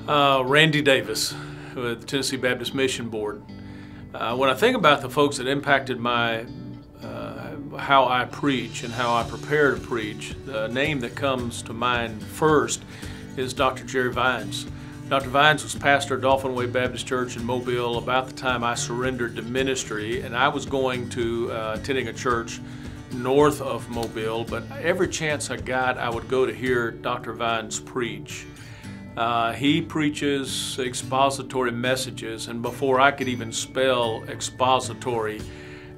Randy Davis with the Tennessee Baptist Mission Board. When I think about the folks that impacted my how I preach and how I prepare to preach, the name that comes to mind first is Dr. Jerry Vines. Dr. Vines was pastor of Dolphin Way Baptist Church in Mobile about the time I surrendered to ministry, and I was going to attending a church north of Mobile, but every chance I got, I would go to hear Dr. Vines preach. He preaches expository messages, and before I could even spell expository,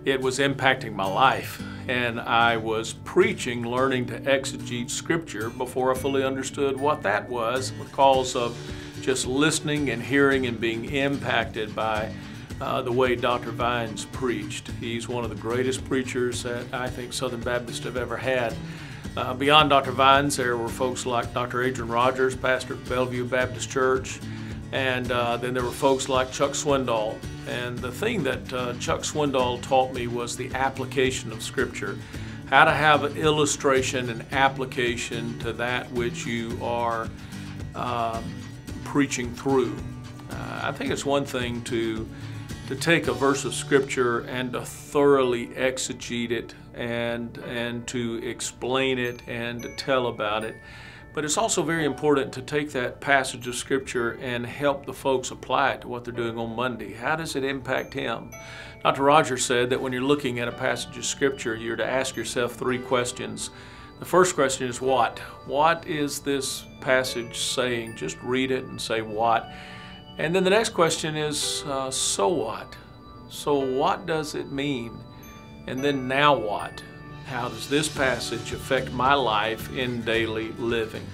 it was impacting my life. And I was preaching, learning to exegete Scripture before I fully understood what that was, because of just listening and hearing and being impacted by the way Dr. Vines preached. He's one of the greatest preachers that I think Southern Baptists have ever had. Beyond Dr. Vines, there were folks like Dr. Adrian Rogers, pastor at Bellevue Baptist Church, and then there were folks like Chuck Swindoll. And the thing that Chuck Swindoll taught me was the application of Scripture, how to have an illustration and application to that which you are preaching through. I think it's one thing to take a verse of Scripture and to thoroughly exegete it and to explain it and to tell about it. But it's also very important to take that passage of Scripture and help the folks apply it to what they're doing on Monday. How does it impact him? Dr. Rogers said that when you're looking at a passage of Scripture, you're to ask yourself three questions. The first question is what? What is this passage saying? Just read it and say what. And then the next question is, so what? So what does it mean? And then now what? How does this passage affect my life in daily living?